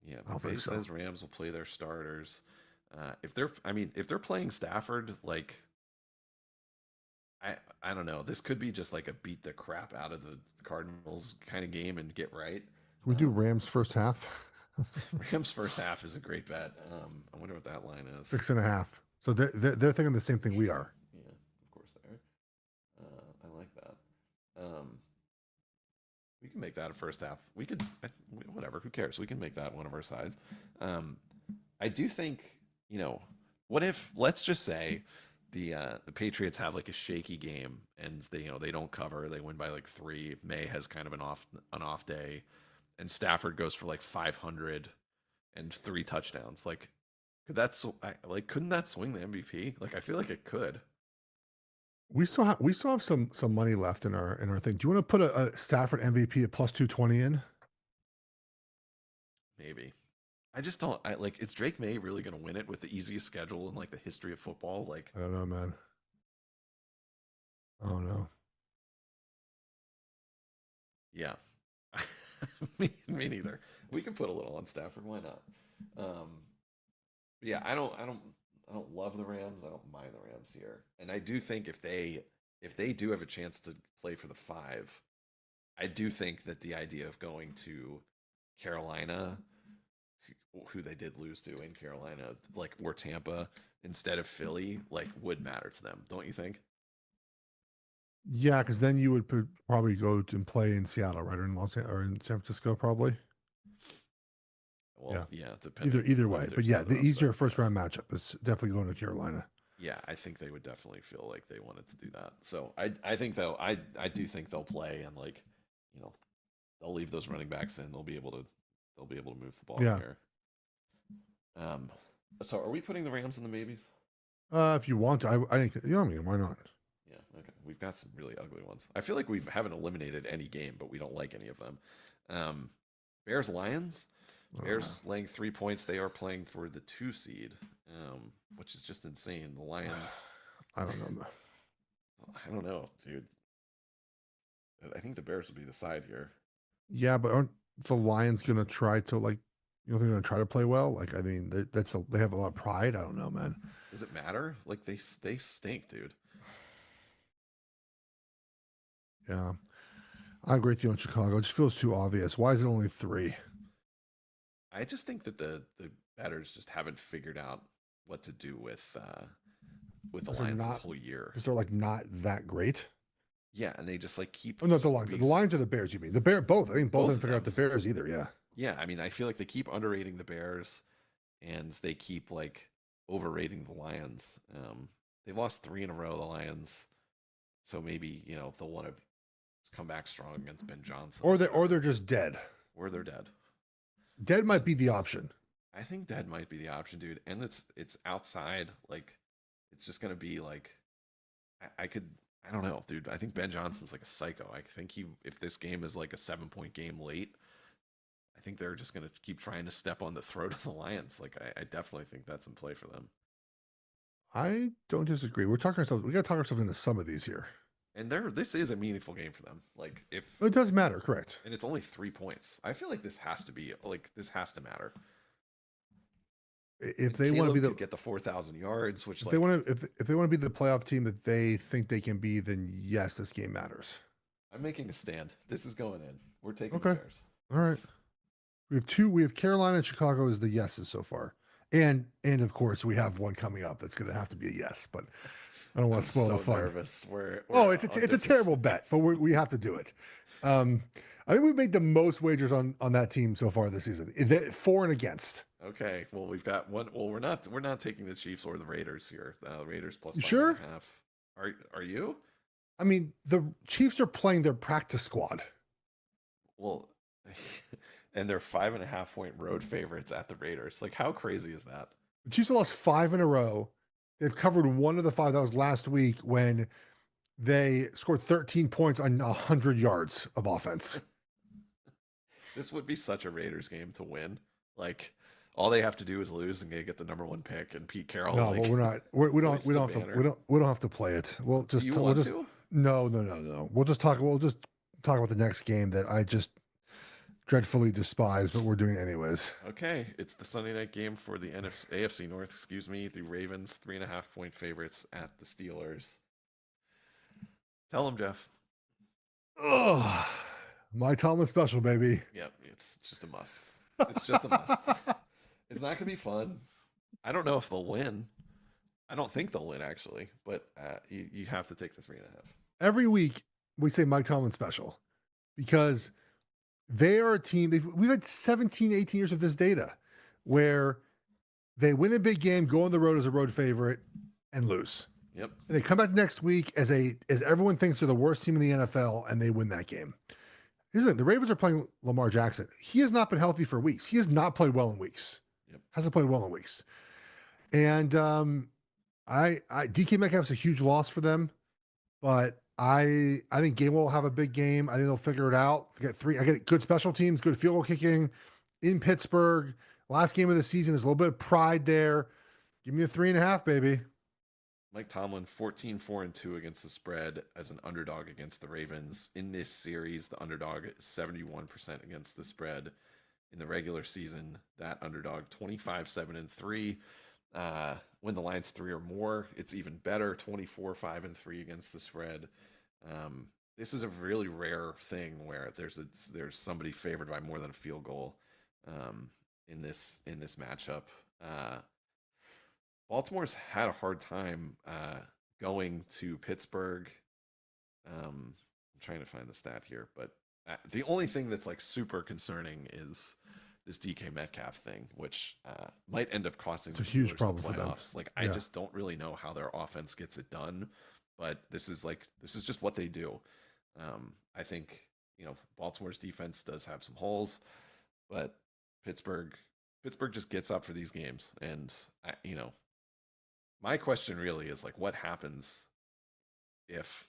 Yeah, McVay says Rams will play their starters. If they're playing Stafford, like I don't know. This could be just like a beat the crap out of the Cardinals kind of game and get right.
Can we do Rams first half?
Rams first half is a great bet. I wonder what that line is.
6.5. So they're thinking the same thing we are.
Yeah, of course they are. I like that. We can make that a first half. We could, whatever. Who cares? We can make that one of our sides. I do think, what if, let's just say the Patriots have like a shaky game and they don't cover. They win by like 3. May has kind of an off day, and Stafford goes for like 500 and 3 touchdowns. Like, couldn't that swing the MVP? Like, I feel like it could.
We still have some money left in our thing. Do you want to put a Stafford MVP at plus 220 in?
Maybe. I just don't. Is Drake May really going to win it with the easiest schedule in like the history of football? Like,
I don't know, man. Oh no.
Yeah, me neither. We can put a little on Stafford. Why not? Yeah, I don't love the Rams. I don't mind the Rams here, and I do think if they do have a chance to play for the 5, I do think that the idea of going to Carolina, who they did lose to in Carolina, like, or Tampa instead of Philly, like, would matter to them, don't you think?
Yeah, because then you would probably go and play in Seattle, right, or in San Francisco, probably.
Well, yeah, depending.
Either way, but yeah, the easier first round matchup is definitely going to Carolina.
Yeah, I think they would definitely feel like they wanted to do that. So I think I do think they'll play, and like, they'll leave those running backs in. They'll be able to move the ball here. So are we putting the Rams in the maybes?
If you want to, I think, I mean, why not?
Yeah, okay. We've got some really ugly ones. I feel like we haven't eliminated any game, but we don't like any of them. Bears Lions. Bears laying 3 points. They are playing for the 2 seed, which is just insane. The Lions.
I don't know.
I don't know, dude. I think the Bears will be the side here.
Yeah, but aren't the Lions going to try to, like, they're going to try to play well? Like, I mean, they have a lot of pride. I don't know, man.
Does it matter? Like, they stink, dude.
Yeah. I agree with you on Chicago. It just feels too obvious. Why is it only 3?
I just think that the batters just haven't figured out what to do with the Lions this whole year.
Because they're like not that great.
Yeah, and they just like keep
Oh, not the Lions. The
weeks.
Lions or the Bears, you mean? The Bear, both. I think both
Both
didn't
of
figure out
them.
the Bears either. Yeah.
Yeah, I mean, I feel like they keep underrating the Bears, and they keep like overrating the Lions. They lost three in a row, the Lions. So maybe they'll want to come back strong against Ben Johnson
Or
or
they're
whatever,
just dead.
or they're dead.
Dead might
And
be the option.
I think dead might be the option, dude. And it's outside. Like it's just gonna be like I could. I don't know, dude. I think Ben Johnson's like a psycho. I think if this game is like a 7 point game late, I think they're just gonna keep trying to step on the throat of the Lions. Like I definitely think that's in play for them.
I don't disagree. We're talking ourselves. We got to talk ourselves into some of these here.
And this is a meaningful game for them. Like if
It does matter, correct?
and it's only 3 points. I feel like this has to be like this has to matter.
If
And
they want to be
Caleb
the
could get the 4,000 yards, which
if they
like
want to if they want to be the playoff team that they think they can be, then yes, this game matters.
I'm making a stand. This is going in. We're taking the
Okay.
Bears.
All right. We have two. We have Carolina and Chicago as the yeses so far, and of course we have one coming up that's going to have to be a yes. But I don't want
I'm
to spoil
so
the fun.
nervous.
Oh,
We're
it's
on
a
different
terrible bet, but
sides.
we have to do it. I think we've made the most wagers on that team so far this season. For and against.
Okay. Well, we've got one. Well, we're not taking the Chiefs or the Raiders here. The Raiders plus
You
five and
sure?
a half. Are you?
I mean, the Chiefs are playing their practice squad.
Well, and they're 5.5 point road favorites at the Raiders. Like, how crazy is that?
The Chiefs have lost 5 in a row. They've covered one of the five. That was last week when they scored 13 points on 100 yards of offense.
This would be such a Raiders game to win. Like, all they have to do is lose and they get the number one pick. And Pete Carroll,
No,
like,
well, we're not. We don't.
hoists
We
a
don't have to.
banner.
We don't have to play it.
Do you want to?
No, no, no, no. We'll just talk. We'll just talk about the next game that I just dreadfully despise, but we're doing it anyways.
Okay, it's the Sunday night game for the AFC North. Excuse me, the Ravens 3.5 point favorites at the Steelers. Tell them, Jeff.
Oh, my Tomlin special, baby.
Yep, it's just a must. It's just a must. It's not gonna be fun. I don't know if they'll win. I don't think they'll win actually, but you have to take the 3.5.
Every week we say Mike Tomlin special because they are a team. We've had 17, 18 years of this data where they win a big game, go on the road as a road favorite, and lose.
Yep.
And they come back next week as everyone thinks they're the worst team in the NFL, and they win that game. The Ravens are playing Lamar Jackson. He has not been healthy for weeks. He has not played well in weeks.
Yep.
Hasn't played well in weeks. And DK Metcalf's a huge loss for them, but I think Gainwell will have a big game. I think they'll figure it out. I get good special teams, good field goal kicking in Pittsburgh. Last game of the season, there's a little bit of pride there. Give me a 3.5, baby.
Mike Tomlin 14-4-2 against the spread as an underdog against the Ravens. In this series, the underdog is 71% against the spread. In the regular season, that underdog 25-7-3. When the line's 3 or more, it's even better, 24-5-3 against the spread. This is a really rare thing where there's somebody favored by more than a field goal in this matchup. Baltimore's had a hard time going to Pittsburgh. I'm trying to find the stat here, but the only thing that's like super concerning is this DK Metcalf thing, which might end up costing
It's a
the
huge
Steelers
problem
the
for them.
playoffs. Like, I just don't really know how their offense gets it done, but this is just what they do. I think Baltimore's defense does have some holes, but Pittsburgh just gets up for these games, and my question really is like, what happens if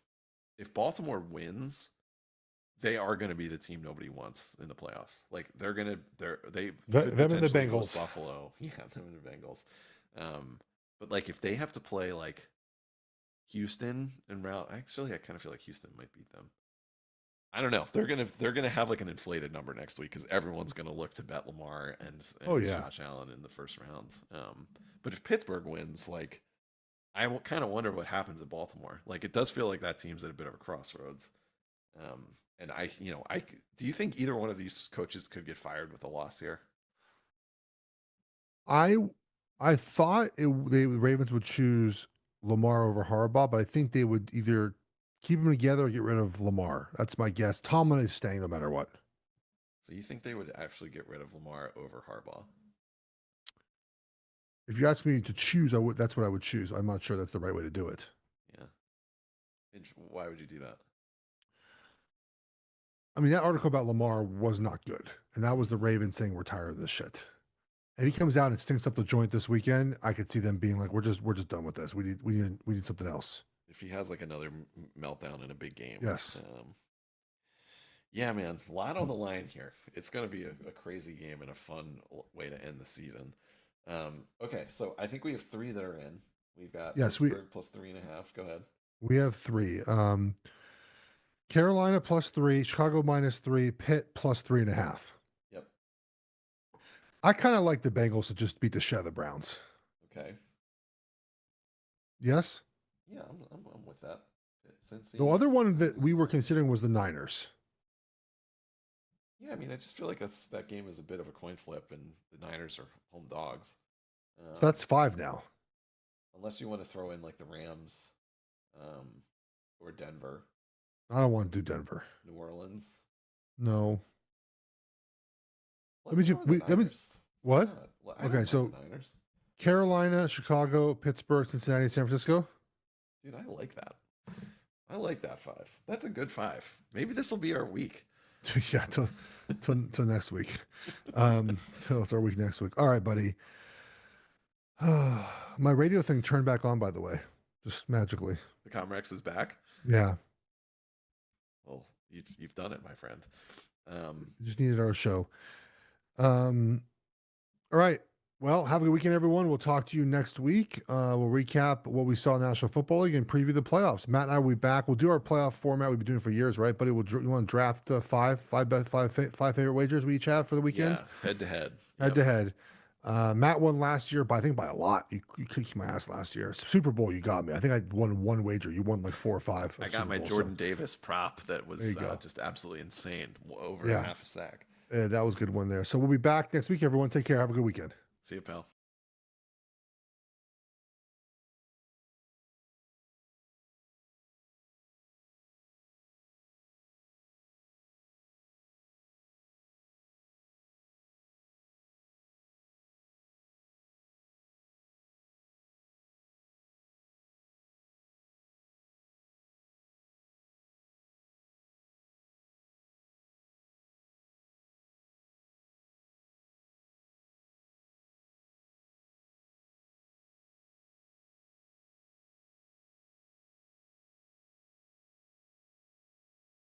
Baltimore wins? They are going to be the team nobody wants in the playoffs. Like they
them and the
potentially
Bengals.
Buffalo, yeah, them and the Bengals. But like if they have to play like Houston and route, actually, I kind of feel like Houston might beat them. I don't know. They're gonna have like an inflated number next week because everyone's gonna look to bet Lamar and Josh Allen in the first round. But if Pittsburgh wins, like I kind of wonder what happens in Baltimore. Like it does feel like that team's at a bit of a crossroads. And do you think either one of these coaches could get fired with a loss here?
I thought the Ravens would choose Lamar over Harbaugh, but I think they would either keep them together or get rid of Lamar. That's my guess. Tomlin is staying no matter what.
So you think they would actually get rid of Lamar over Harbaugh?
If you ask me to choose, I would. That's what I would choose. I'm not sure that's the right way to do it.
Yeah. Why would you do that?
I mean, that article about Lamar was not good, and that was the Ravens saying we're tired of this shit. If he comes out and stinks up the joint this weekend, I could see them being like, we're just done with this. We need something else.
If he has like another meltdown in a big game.
Yes.
Yeah, man, a lot on the line here. It's going to be a crazy game and a fun way to end the season. Okay, so I think we have three that are in. We've got Pittsburgh plus 3.5. Go ahead.
We have three. Carolina plus 3, Chicago minus 3, Pitt plus 3.5.
Yep.
I kind of like the Bengals to just beat the shit out of the Browns.
Okay.
Yes.
Yeah, I'm with that.
The other one that we were considering was the Niners.
Yeah, I mean, I just feel like that game is a bit of a coin flip, and the Niners are home dogs.
So that's 5 now.
Unless you want to throw in like the Rams, or Denver.
I don't want to do Denver.
New Orleans.
No.
Let me
what?
Yeah.
Okay, so Carolina, Chicago, Pittsburgh, Cincinnati, San Francisco.
Dude, I like that. I like that 5. That's a good 5. Maybe this will be our week.
Yeah, till next week. Till it's our week next week. All right, buddy. My radio thing turned back on, by the way, just magically.
The Comrex is back.
Yeah.
Well, you've done it, my friend.
Just needed our show. All right. Well, have a good weekend, everyone. We'll talk to you next week. We'll recap what we saw in the National Football League and preview the playoffs. Matt and I will be back. We'll do our playoff format we've been doing for years, right? Buddy, you want to draft five favorite wagers we each have for the weekend?
Yeah, head to head.
Head to head. Matt won last year, but I think by a lot. You kicked my ass last year. Super Bowl, you got me. I think I won one wager. You won like 4 or 5.
I got my Jordan Davis prop that was just absolutely insane. Over half a sack.
Yeah, that was a good one there. So we'll be back next week, everyone. Take care. Have a good weekend.
See you, pal.